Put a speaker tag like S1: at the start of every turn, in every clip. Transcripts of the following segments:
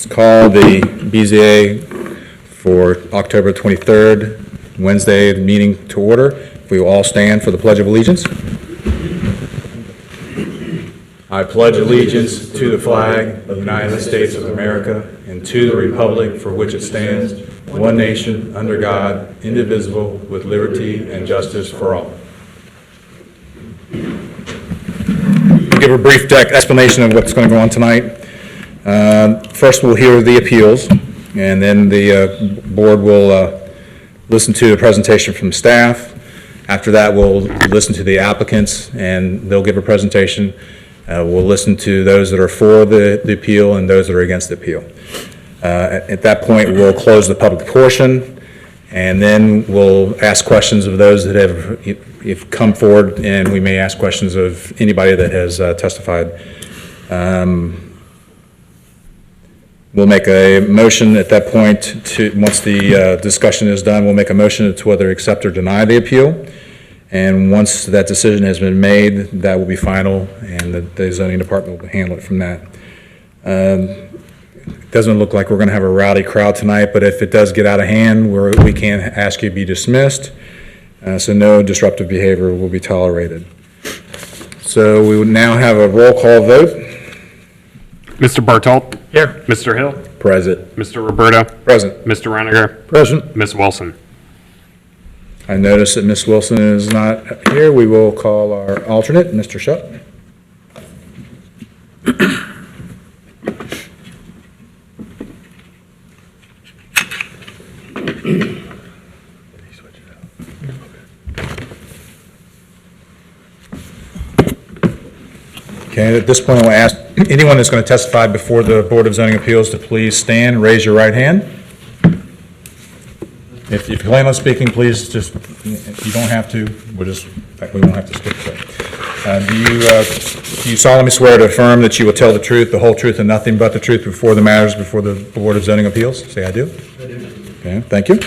S1: Let's call the BZA for October 23rd, Wednesday, the meeting to order. If we will all stand for the Pledge of Allegiance. I pledge allegiance to the flag of the United States of America and to the republic for which it stands, one nation, under God, indivisible, with liberty and justice for all. I'll give a brief explanation of what's going to go on tonight. First, we'll hear the appeals, and then the board will listen to a presentation from staff. After that, we'll listen to the applicants, and they'll give a presentation. We'll listen to those that are for the appeal and those that are against the appeal. At that point, we'll close the public portion, and then we'll ask questions of those that have come forward, and we may ask questions of anybody that has testified. We'll make a motion at that point once the discussion is done, we'll make a motion to whether accept or deny the appeal. And once that decision has been made, that will be final, and the zoning department will handle it from that. It doesn't look like we're going to have a rowdy crowd tonight, but if it does get out of hand, we can ask you to be dismissed. So no disruptive behavior will be tolerated. So we would now have a roll call vote.
S2: Mr. Bartelt?
S3: Here.
S2: Mr. Hill?
S1: Present.
S2: Mr. Roberta?
S1: Present.
S2: Mr. Reiniger?
S3: Present.
S2: Ms. Wilson?
S1: I notice that Ms. Wilson is not here. We will call our alternate, Mr. Shutt. Okay, at this point, I'll ask anyone that's going to testify before the Board of Zoning Appeals to please stand and raise your right hand. If you plan on speaking, please just, you don't have to, we won't have to skip that. Do you solemnly swear to affirm that you will tell the truth, the whole truth, and nothing but the truth before the matters before the Board of Zoning Appeals? Say I do. I do. Okay, thank you.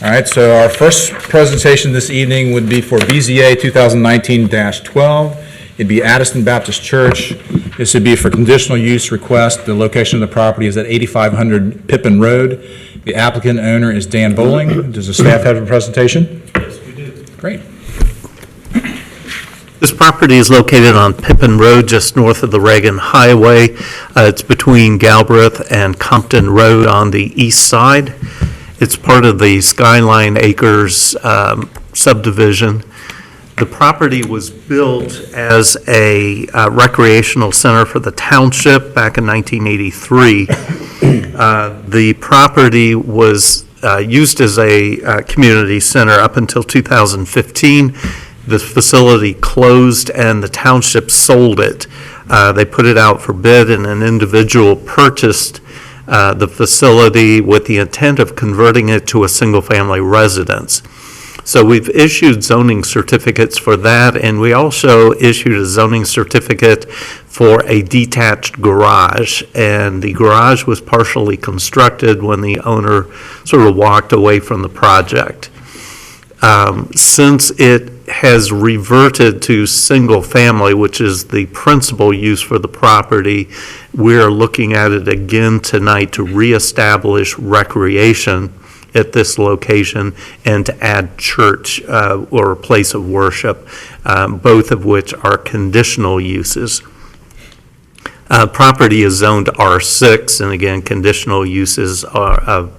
S1: All right, so our first presentation this evening would be for BZA 2019-12. It'd be Addison Baptist Church. This would be for conditional use request. The location of the property is at 8500 Pippin Road. The applicant owner is Dan Bowling. Does the staff have a presentation?
S4: Yes, we do.
S1: Great.
S4: This property is located on Pippin Road, just north of the Reagan Highway. It's between Galbraith and Compton Road on the east side. It's part of the Skyline Acres subdivision. The property was built as a recreational center for the township back in 1983. The property was used as a community center up until 2015. The facility closed and the township sold it. They put it out for bid and an individual purchased the facility with the intent of converting it to a single-family residence. So we've issued zoning certificates for that, and we also issued a zoning certificate for a detached garage. And the garage was partially constructed when the owner sort of walked away from the project. Since it has reverted to single family, which is the principal use for the property, we're looking at it again tonight to reestablish recreation at this location and to add church or a place of worship, both of which are conditional uses. Property is zoned R6, and again, conditional uses are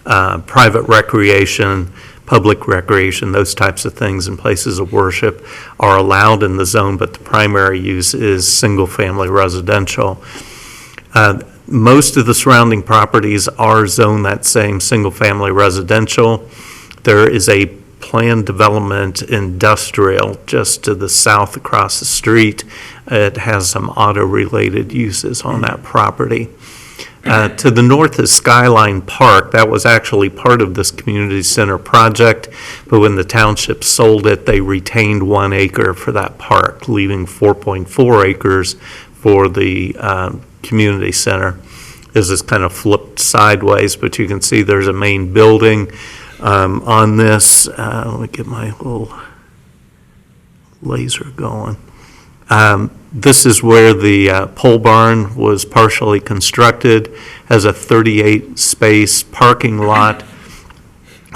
S4: private recreation, public recreation, those types of things, and places of worship are allowed in the zone, but the primary use is single-family residential. Most of the surrounding properties are zoned that same single-family residential. There is a planned development industrial just to the south across the street. It has some auto-related uses on that property. To the north is Skyline Park. That was actually part of this community center project, but when the township sold it, they retained 1 acre for that park, leaving 4.4 acres for the community center. This is kind of flipped sideways, but you can see there's a main building on this. Let me get my little laser going. This is where the pole barn was partially constructed, has a 38-space parking lot.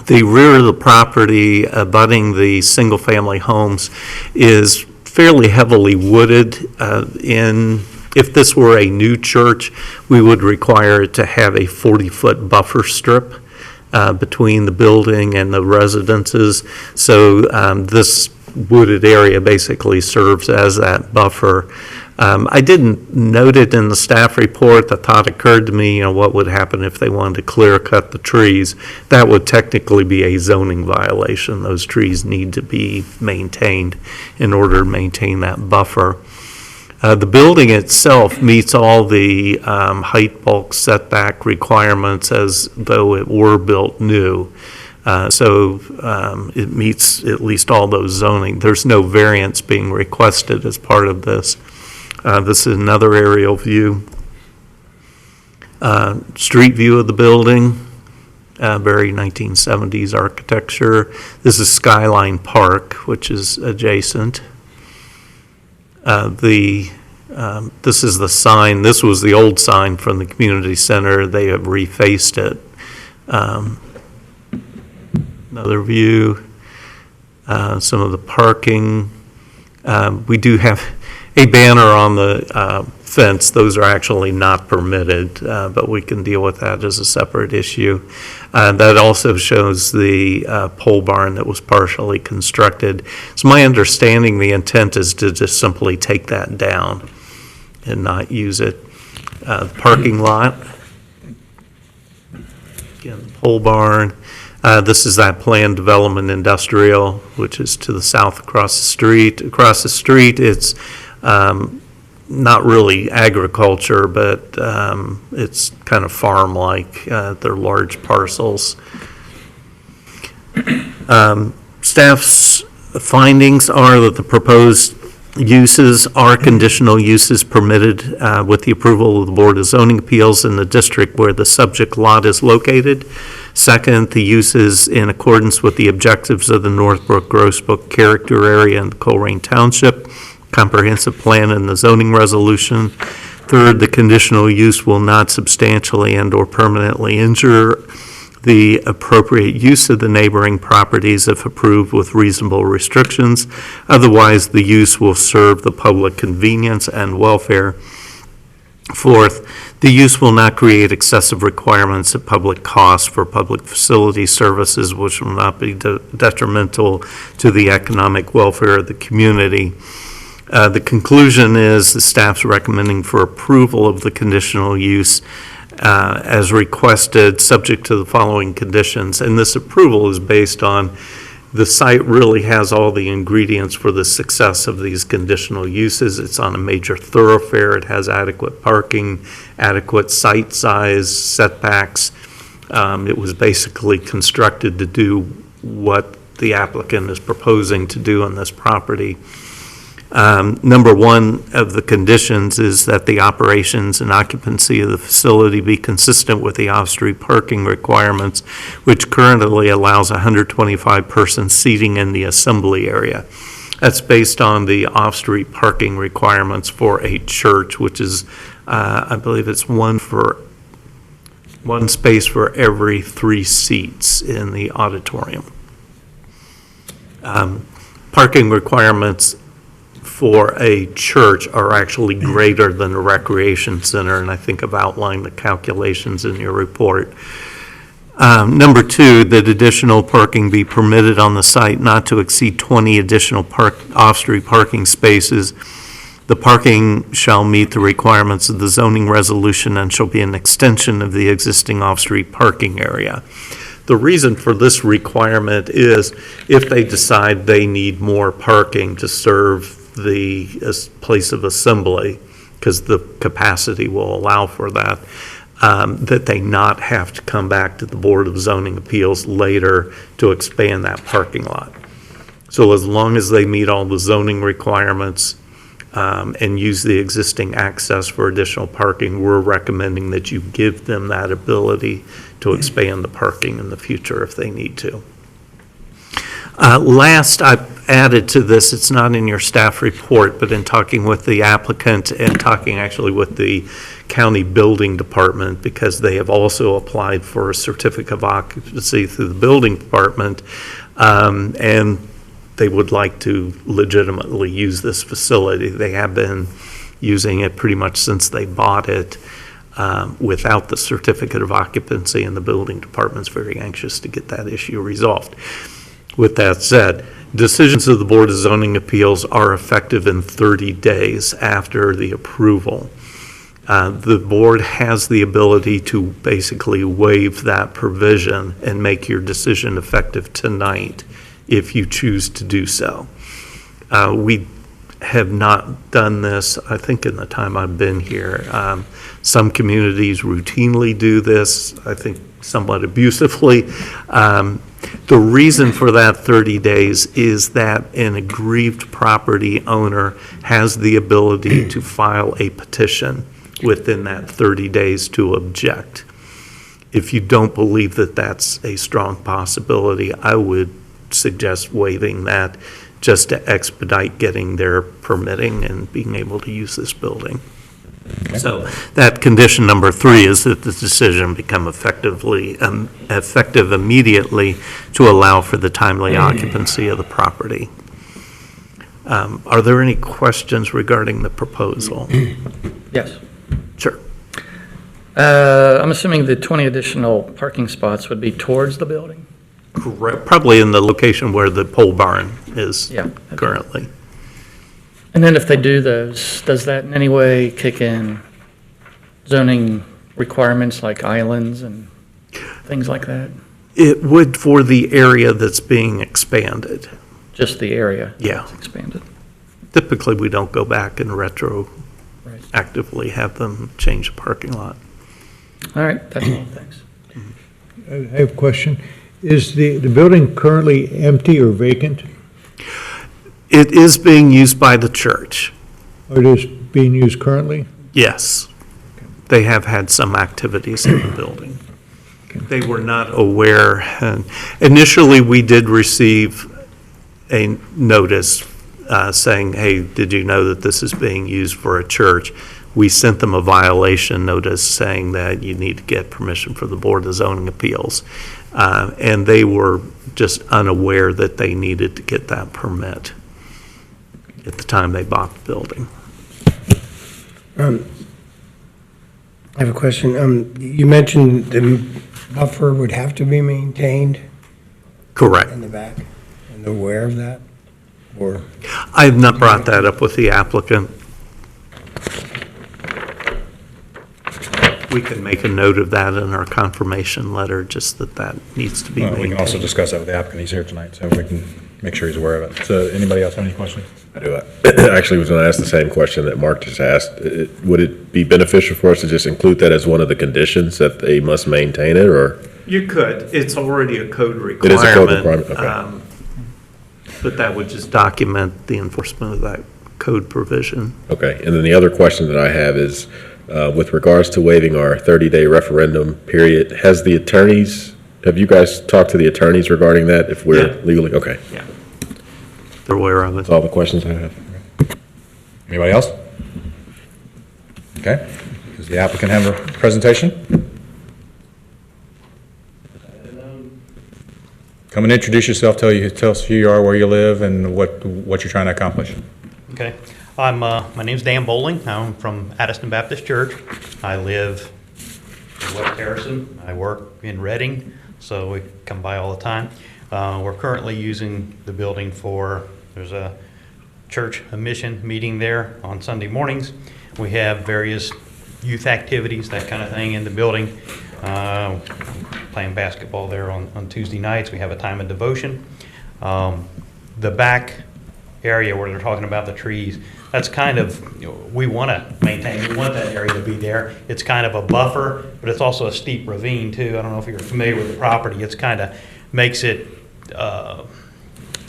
S4: The rear of the property abutting the single-family homes is fairly heavily wooded. If this were a new church, we would require it to have a 40-foot buffer strip between the building and the residences. So this wooded area basically serves as that buffer. I didn't note it in the staff report. The thought occurred to me, what would happen if they wanted to clear cut the trees? That would technically be a zoning violation. Those trees need to be maintained in order to maintain that buffer. The building itself meets all the height, bulk, setback requirements as though it were built new. So it meets at least all those zoning. There's no variance being requested as part of this. This is another aerial view. Street view of the building, very 1970s architecture. This is Skyline Park, which is adjacent. This is the sign. This was the old sign from the community center. They have refaced it. Another view, some of the parking. We do have a banner on the fence. Those are actually not permitted, but we can deal with that as a separate issue. That also shows the pole barn that was partially constructed. It's my understanding the intent is to just simply take that down and not use it. The parking lot, again, the pole barn. This is that planned development industrial, which is to the south across the street. Across the street, it's not really agriculture, but it's kind of farm-like. They're large parcels. Staff's findings are that the proposed uses are conditional uses permitted with the approval of the Board of Zoning Appeals in the district where the subject lot is located. Second, the uses in accordance with the objectives of the Northbrook Grossbrook character area in Colerain Township, comprehensive plan and the zoning resolution. Third, the conditional use will not substantially and/or permanently injure the appropriate use of the neighboring properties if approved with reasonable restrictions. Otherwise, the use will serve the public convenience and welfare. Fourth, the use will not create excessive requirements at public cost for public facility services, which will not be detrimental to the economic welfare of the community. The conclusion is the staff's recommending for approval of the conditional use as requested, subject to the following conditions. And this approval is based on the site really has all the ingredients for the success of these conditional uses. It's on a major thoroughfare. It has adequate parking, adequate site size, setbacks. It was basically constructed to do what the applicant is proposing to do on this property. Number one of the conditions is that the operations and occupancy of the facility be consistent with the off-street parking requirements, which currently allows 125 person seating in the assembly area. That's based on the off-street parking requirements for a church, which is, I believe it's one space for every 3 seats in the auditorium. Parking requirements for a church are actually greater than a recreation center, and I think I've outlined the calculations in your report. Number 2, that additional parking be permitted on the site not to exceed 20 additional off-street parking spaces. The parking shall meet the requirements of the zoning resolution and shall be an extension of the existing off-street parking area. The reason for this requirement is if they decide they need more parking to serve the place of assembly, because the capacity will allow for that, that they not have to come back to the Board of Zoning Appeals later to expand that parking lot. So as long as they meet all the zoning requirements and use the existing access for additional parking, we're recommending that you give them that ability to expand the parking in the future if they need to. Last, I added to this, it's not in your staff report, but in talking with the applicant and talking actually with the county building department, because they have also applied for a certificate of occupancy through the building department, and they would like to legitimately use this facility. They have been using it pretty much since they bought it without the certificate of occupancy, and the building department's very anxious to get that issue resolved. With that said, decisions of the Board of Zoning Appeals are effective in 30 days after the approval. The board has the ability to basically waive that provision and make your decision effective tonight if you choose to do so. We have not done this, I think, in the time I've been here. Some communities routinely do this, I think somewhat abusively. The reason for that 30 days is that an aggrieved property owner has the ability to file a petition within that 30 days to object. If you don't believe that that's a strong possibility, I would suggest waiving that just to expedite getting their permitting and being able to use this building. So that condition number 3 is that the decision become effective immediately to allow for the timely occupancy of the property. Are there any questions regarding the proposal?
S3: Yes.
S4: Sure.
S3: I'm assuming the 20 additional parking spots would be towards the building?
S4: Correct. Probably in the location where the pole barn is
S3: Yeah.
S4: currently.
S3: And then if they do those, does that in any way kick in zoning requirements like islands and things like that?
S4: It would for the area that's being expanded.
S3: Just the area?
S4: Yeah.
S3: That's expanded.
S4: Typically, we don't go back and
S3: Right.
S4: actively have them change the parking lot.
S3: All right, that's all, thanks.
S5: I have a question. Is the building currently empty or vacant?
S4: It is being used by the church.
S5: Or it is being used currently?
S4: Yes. They have had some activities in the building. They were not aware. And initially, we did receive a notice saying, hey, did you know that this is being used for a church? We sent them a violation notice saying that you need to get permission from the Board of Zoning Appeals. And they were just unaware that they needed to get that permit at the time they bought the building.
S6: I have a question. You mentioned the buffer would have to be maintained
S4: Correct.
S6: in the back, and they're aware of that? Or,
S4: I have not brought that up with the applicant. We can make a note of that in our confirmation letter, just that that needs to be
S1: Well, we can also
S4: maintained.
S1: discuss that with the applicant. He's here tonight, so we can make sure he's aware of it. So anybody else have any questions?
S7: I do. Actually, was going to ask the same question that Mark just asked. Would it be beneficial for us to just include that as one of the conditions that they must maintain it, or?
S4: You could. It's already a code requirement.
S7: It is a code requirement, okay.
S4: But that would just document the enforcement of that code provision.
S7: Okay, and then the other question that I have is, with regards to waiving our 30-day referendum period, have you guys talked to the attorneys regarding that, if we're
S4: Yeah.
S7: legally, okay.
S4: Yeah. They're aware of it.
S7: That's all the questions I have.
S1: Anybody else? Okay. Does the applicant have a presentation? Come and introduce yourself, tell us who you are, where you live, and what you're trying to accomplish.
S8: Okay, my name's Dan Bowling. I'm from Addison Baptist Church. I live in West Harrison. I work in Reading, so we come by all the time. We're currently using the building there's a church, a mission meeting there on Sunday mornings. We have various youth activities, that kind of thing in the building. Playing basketball there on Tuesday nights. We have a time of devotion. The back area where they're talking about the trees, that's kind of, we want to maintain, we want that area to be there. It's kind of a buffer, but it's also a steep ravine too. I don't know if you're familiar with the property. It's kind of makes it,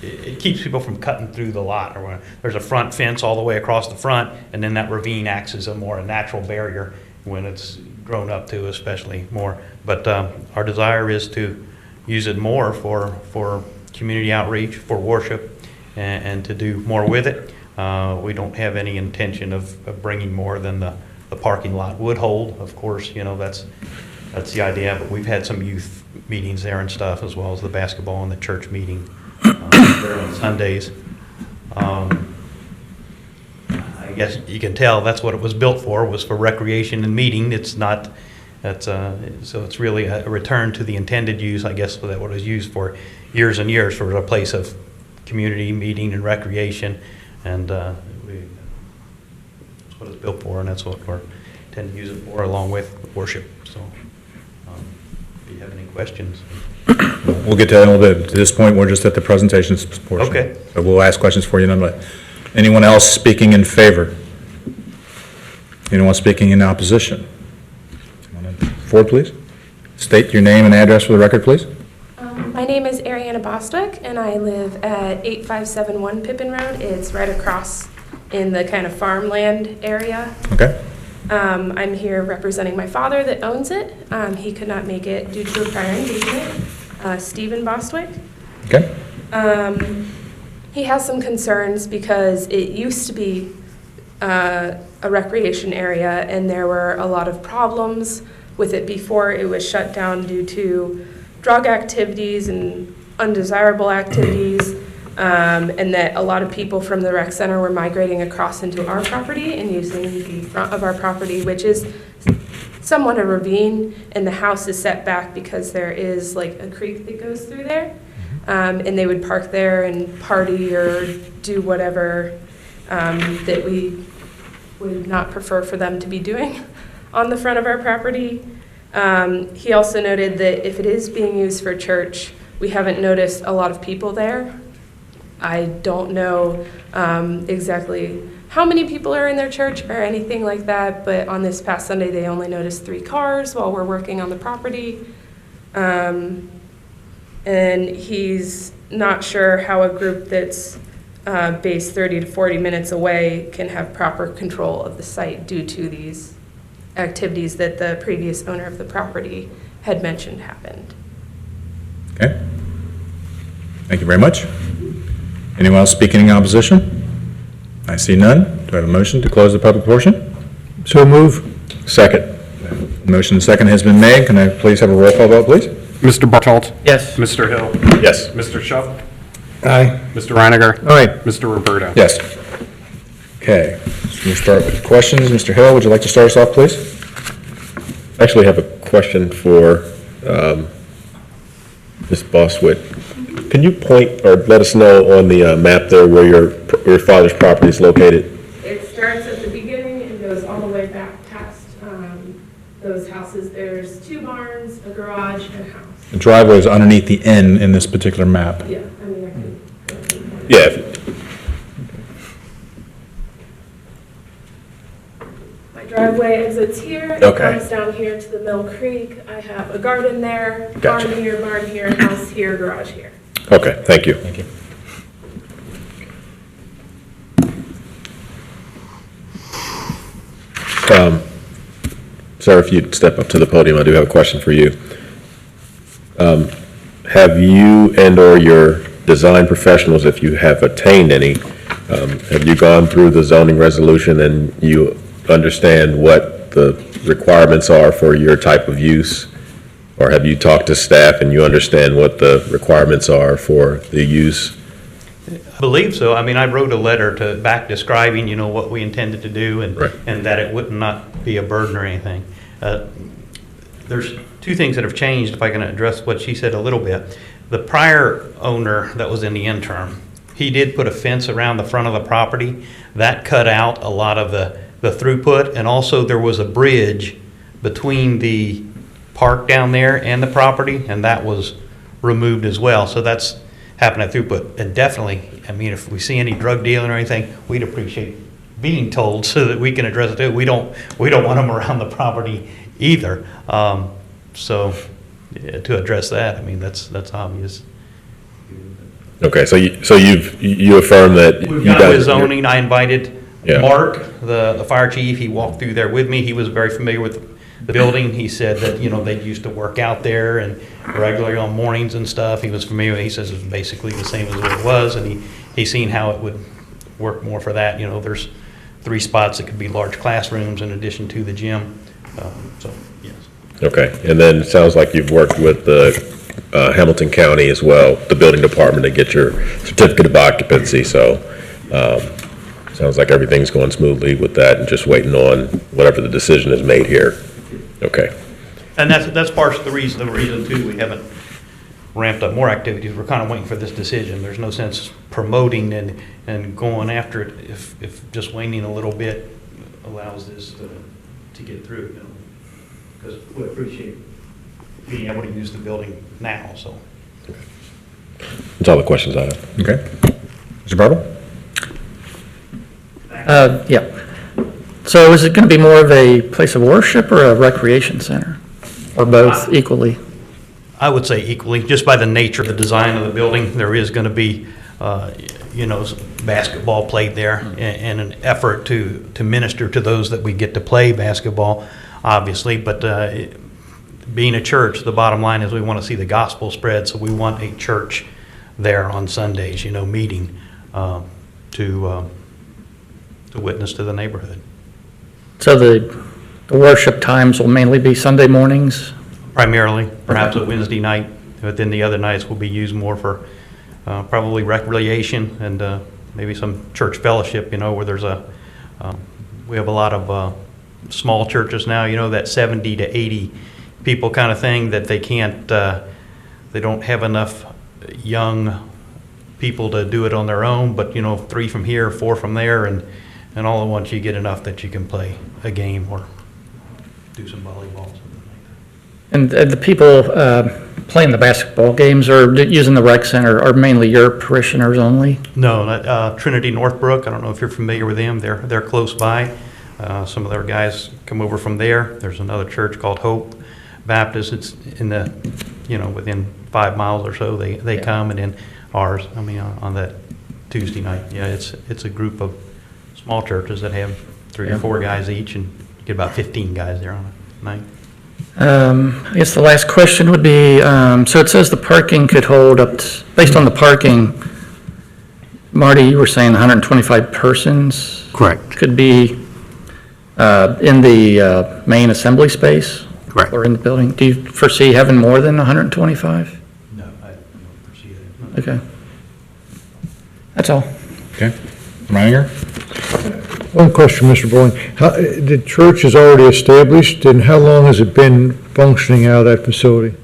S8: it keeps people from cutting through the lot. Or there's a front fence all the way across the front, and then that ravine acts as a natural barrier when it's grown up to, especially more. But our desire is to use it more for community outreach for worship and to do more with it. We don't have any intention of bringing more than the parking lot would hold. Of course, you know, that's the idea, but we've had some youth meetings there and stuff, as well as the basketball and the church meeting there on Sundays. I guess you can tell that's what it was built for, was for recreation and meeting. It's not, so it's really a return to the intended use, I guess, that what it was used for years and years, for a place of community meeting and recreation. And that's what it's built for, and that's what we're intending to use it for, along with worship. So if you have any questions.
S1: We'll get to that in a little bit. To this point, we're just at the presentations portion.
S8: Okay.
S1: So we'll ask questions for you nonetheless. Anyone else speaking in favor? Anyone speaking in opposition? Forward, please. State your name and address for the record, please.
S9: My name is Ariana Bostwick, and I live at 8571 Pippin Road. It's right across in the kind of farmland area.
S1: Okay.
S9: I'm here representing my father that owns it. He could not make it due to a prior engagement, Stephen Bostwick.
S1: Okay.
S9: He has some concerns because it used to be a recreation area, and there were a lot of problems with it before it was shut down due to drug activities and undesirable activities, and that a lot of people from the rec center were migrating across into our property and using the front of our property, which is somewhat a ravine, and the house is set back because there is like a creek that goes through there. And they would park there and party or do whatever that we would not prefer for them to be doing on the front of our property. He also noted that if it is being used for church, we haven't noticed a lot of people there. I don't know exactly how many people are in their church or anything like that, but on this past Sunday, they only noticed 3 cars while we're working on the property. And he's not sure how a group that's based 30 to 40 minutes away can have proper control of the site due to these activities that the previous owner of the property had mentioned happened.
S1: Okay. Thank you very much. Anyone else speaking in opposition? I see none. Do I have a motion to close the public portion?
S5: So move.
S7: Second.
S1: Motion and second has been made. Can I please have a roll call vote, please?
S2: Mr. Bartolt?
S3: Yes.
S2: Mr. Hill?
S7: Yes.
S2: Mr. Schuff?
S6: Aye.
S2: Mr. Reiniger?
S5: All right.
S2: Mr. Roberta?
S1: Yes. Okay, so we'll start with questions. Mr. Hill, would you like to start us off, please?
S7: I actually have a question for Ms. Bostwick. Can you point or let us know on the map there where your father's property is located?
S9: It starts at the beginning and goes all the way back past those houses. There's 2 barns, a garage, and a house.
S1: The driveway is underneath the N in this particular map.
S9: Yeah, I mean, I can.
S7: Yeah.
S9: My driveway exits here. It
S7: Okay.
S9: comes down here to the Mill Creek. I have a garden there,
S7: Gotcha.
S9: barn here, house here, garage here.
S7: Okay, thank you.
S1: Thank you.
S7: Sir, if you'd step up to the podium, I do have a question for you. Have you and/or your design professionals, if you have attained any, have you gone through the zoning resolution and you understand what the requirements are for your type of use? Or have you talked to staff and you understand what the requirements are for the use?
S8: I believe so. I mean, I wrote a letter back describing, you know, what we intended to do
S7: Right.
S8: and that it would not be a burden or anything. There's 2 things that have changed, if I can address what she said a little bit. The prior owner that was in the interim, he did put a fence around the front of the property. That cut out a lot of the throughput, and also there was a bridge between the park down there and the property, and that was removed as well. So that's happened at throughput. And definitely, I mean, if we see any drug dealing or anything, we'd appreciate being told so that we can address it too. We don't want them around the property either. So yeah, to address that, I mean, that's obvious.
S7: Okay, so you affirm that
S8: We've
S7: you
S8: got with
S7: guys.
S8: zoning. I invited
S7: Yeah.
S8: Mark, the fire chief. He walked through there with me. He was very familiar with the building. He said that, they used to work out there and regularly on mornings and stuff. He was familiar. He says it was basically the same as what it was, and he seen how it would work more for that. There's 3 spots that could be large classrooms in addition to the gym. So, yes.
S7: Okay, and then it sounds like you've worked with the Hamilton County as well, the building department, to get your certificate of occupancy, so sounds like everything's going smoothly with that and just waiting on whatever the decision is made here. Okay.
S8: And that's part of the reason too, we haven't ramped up more activities. We're kind of waiting for this decision. There's no sense promoting and going after it if just waiting a little bit allows this to get through, because we appreciate being able to use the building now, so.
S7: That's all the questions I have.
S1: Okay. Mr. Bartle?
S3: Yeah. So is it going to be more of a place of worship or a recreation center? Or both equally?
S8: I would say equally, just by the nature of the design of the building. There is going to be, basketball played there, and an effort to minister to those that we get to play basketball, obviously. But being a church, the bottom line is we want to see the gospel spread, so we want a church there on Sundays, meeting to witness to the neighborhood.
S3: So the worship times will mainly be Sunday mornings?
S8: Primarily, perhaps a Wednesday night, but then the other nights will be used more for probably recreation and maybe some church fellowship, where there's we have a lot of small churches now, that 70 to 80 people kind of thing, that they can't, they don't have enough young people to do it on their own, but 3 from here, 4 from there, and all at once you get enough that you can play a game or do some volleyball, something like that.
S3: And the people playing the basketball games or using the rec center are mainly your parishioners only?
S8: No, Trinity Northbrook, I don't know if you're familiar with them, they're close by. Some of their guys come over from there. There's another church called Hope Baptist, it's in the, within 5 miles or so, they come, and then ours, on that Tuesday night. Yeah, it's a group of small churches that have 3 or 4 guys each, and you get about 15 guys there on a night.
S3: I guess the last question would be, so it says the parking could hold up, based on the parking, Marty, you were saying 125 persons?
S4: Correct.
S3: Could be in the main assembly space?
S4: Correct.
S3: Or in the building? Do you foresee having more than 125?
S8: No, I don't foresee that.
S3: Okay. That's all.
S1: Okay. Reininger?
S5: One question, Mr. Bowling. The church is already established, and how long has it been functioning out of that facility?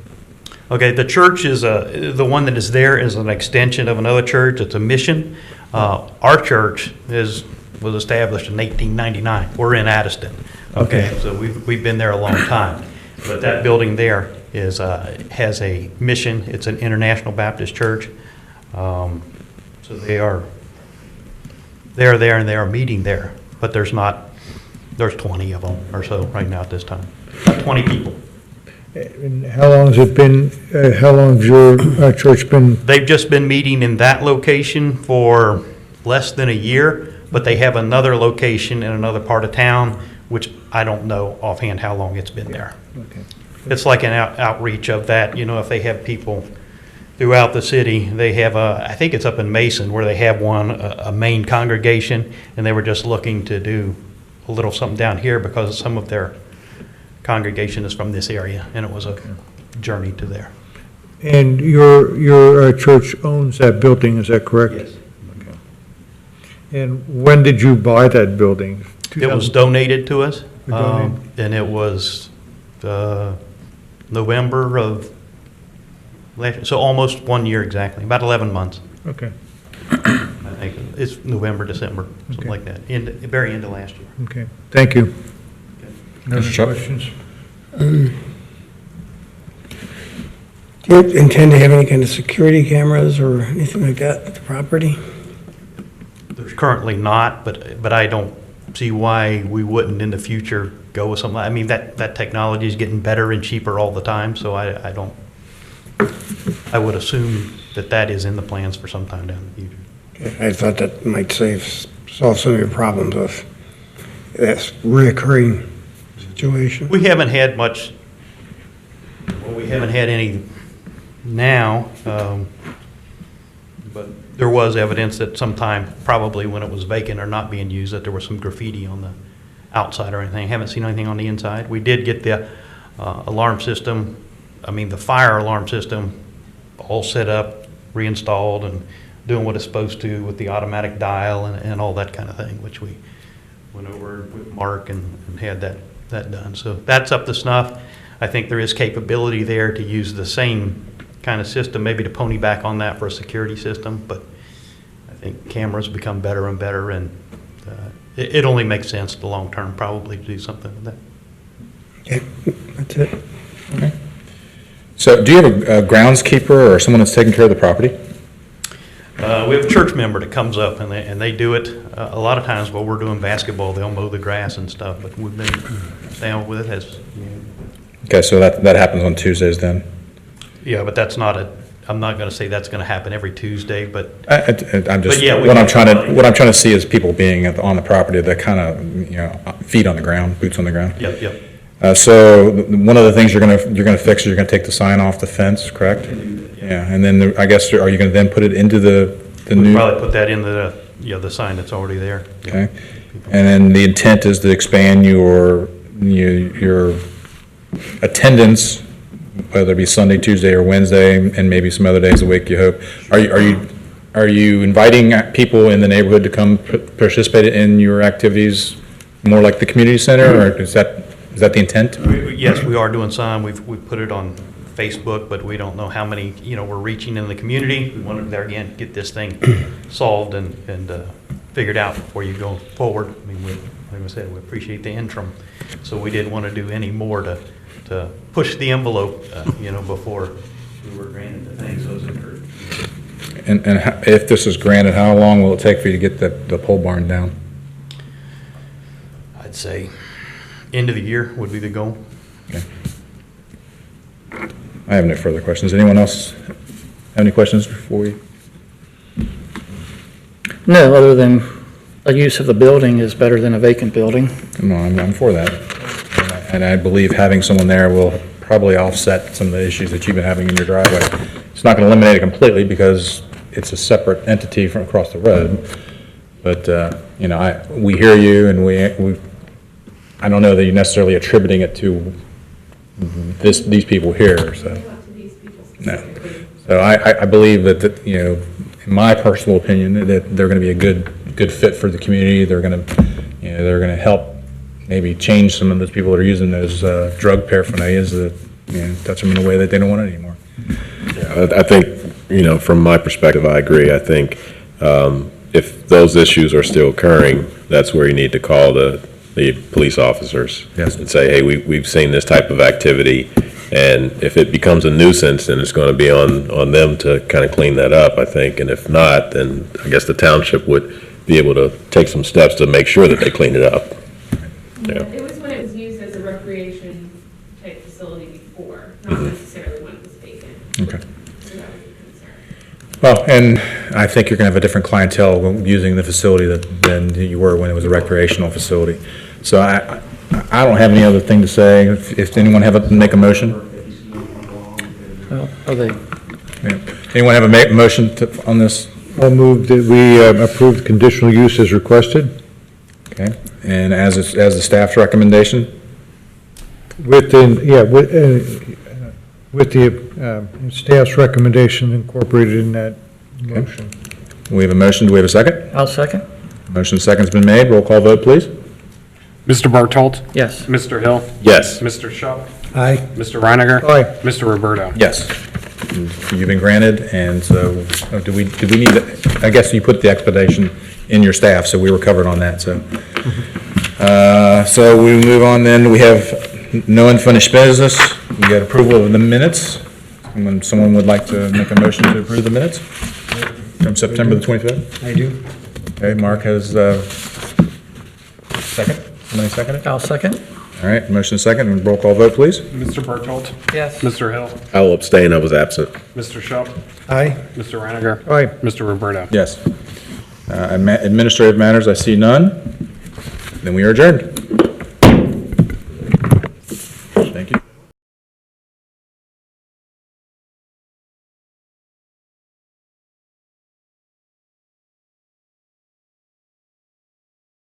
S8: Okay, the church is the one that is there is an extension of another church. It's a mission. Our church was established in 1899. We're in Addiston. Okay, so we've been there a long time. But that building there has a mission. It's an International Baptist Church. So they're there and they are meeting there. But there's 20 of them or so right now at this time. About 20 people.
S5: And how long has it been, how long has your church been?
S8: They've just been meeting in that location for less than a year, but they have another location in another part of town, which I don't know offhand how long it's been there.
S5: Okay.
S8: It's like an outreach of that, if they have people throughout the city. They have I think it's up in Mason where they have a main congregation, and they were just looking to do a little something down here because some of their congregation is from this area, and it was a journey to there.
S5: And your church owns that building, is that correct?
S8: Yes.
S5: Okay. And when did you buy that building?
S8: It was donated to us,
S5: Donated.
S8: and it was November of last year, so almost 1 year exactly, about 11 months.
S5: Okay,
S8: I think it's November, December, something
S5: Okay.
S8: like that, very end of last year.
S5: okay. Thank you. No
S1: Mr. Chuck?
S5: questions?
S6: Do you intend to have any kind of security cameras or anything like that at the property?
S8: There's currently not, but I don't see why we wouldn't in the future go with something. That technology is getting better and cheaper all the time, so I would assume that is in the plans for some time down in the future.
S6: I thought that might solve some of your problems with this reoccurring situation?
S8: We haven't had much, well, we haven't had any now, but there was evidence that sometime, probably when it was vacant or not being used, that there was some graffiti on the outside or anything. Haven't seen anything on the inside. We did get the alarm system, the fire alarm system, all set up, reinstalled, and doing what it's supposed to with the automatic dial and all that kind of thing, which we went over with Mark and had that done. So that's up to snuff. I think there is capability there to use the same kind of system, maybe to pony back on that for a security system, but I think cameras become better and better, and it only makes sense in the long term probably to do something with that.
S6: Okay, that's it.
S1: So do you have a groundskeeper or someone that's taking care of the property?
S8: We have a church member that comes up and they do it. A lot of times while we're doing basketball, they'll mow the grass and stuff, but we've been down with it as,
S1: Okay, so that happens on Tuesdays then?
S8: yeah, but that's not I'm not gonna say that's gonna happen every Tuesday, but
S1: I'm just,
S8: But yeah, we
S1: what I'm
S8: can-
S1: what I'm trying to see is people being on the property that kind of, feet on the ground, boots on the ground.
S8: yep.
S1: So one of the things you're gonna fix is you're gonna take the sign off the fence, correct? Yeah, and then I guess, are you gonna then put it into the
S8: We'll
S1: new?
S8: probably put that in the sign that's already there.
S1: Okay, and then the intent is to expand your attendance, whether it be Sunday, Tuesday, or Wednesday, and maybe some other days a week, you hope. Are you inviting people in the neighborhood to come participate in your activities more like the community center, or is that the intent?
S8: Yes, we are doing some. We've put it on Facebook, but we don't know how many, we're reaching in the community. We want to, there again, get this thing solved and figured out before you go forward. Like I said, we appreciate the interim. So we didn't want to do any more to push the envelope, before we were granted the thing, so it's encouraged.
S1: And if this is granted, how long will it take for you to get the pole barn down?
S8: I'd say end of the year would be the goal.
S1: Okay. I have no further questions. Anyone else have any questions before we?
S3: No, other than a use of the building is better than a vacant building.
S1: No, I'm for that. And I believe having someone there will probably offset some of the issues that you've been having in your driveway. It's not going to eliminate it completely because it's a separate entity from across the road. But, we hear you, and I don't know that you're necessarily attributing it to these people here, so. No. So I believe that, in my personal opinion, that they're going to be a good fit for the community. They're going to help maybe change some of those people that are using those drug paraphernalias that touch them in a way that they don't want it anymore.
S7: Yeah, I think, from my perspective, I agree. I think if those issues are still occurring, that's where you need to call the police officers.
S1: Yes.
S7: And say, hey, we've seen this type of activity, and if it becomes a nuisance, then it's going to be on them to kind of clean that up, I think. And if not, then I guess the township would be able to take some steps to make sure that they clean it up. Yeah.
S9: It was when it was used as a recreation type facility before, not necessarily when it was vacant.
S1: Okay.
S9: So that was a concern.
S1: Well, and I think you're going to have a different clientele using the facility than you were when it was a recreational facility. So I don't have any other thing to say. If anyone make a motion?
S3: Well, are they,
S1: Yeah. Anyone have a motion on this?
S5: I'll move that we approve the conditional use as requested
S1: Okay, and as the staff's recommendation?
S5: with the staff's recommendation incorporated in that motion.
S1: We have a motion, do we have a second?
S3: I'll second.
S1: Motion second's been made, roll call vote, please.
S2: Mr. Bartolt,
S3: Yes.
S2: Mr. Hill,
S7: Yes.
S2: Mr. Schupp,
S6: Aye.
S2: Mr. Reiniger.
S5: Aye.
S2: Mr. Roberto.
S1: Yes. You've been granted, and so, do we need, I guess you put the expedition in your staff, so we were covered on that, so. So we move on then, we have no unfinished business, we got approval of the minutes. Someone would like to make a motion to approve the minutes from September the 25th?
S6: I do.
S1: Okay, Mark has, second, somebody second it?
S3: I'll second.
S1: All right, motion second, and roll call vote, please.
S2: Mr. Bartolt,
S3: Yes.
S2: Mr. Hill,
S7: I will abstain, I was absent.
S2: Mr. Schupp,
S6: Aye.
S2: Mr. Reiniger.
S5: Aye.
S2: Mr. Roberto.
S1: Yes. Administrative matters, I see none. Then we are adjourned.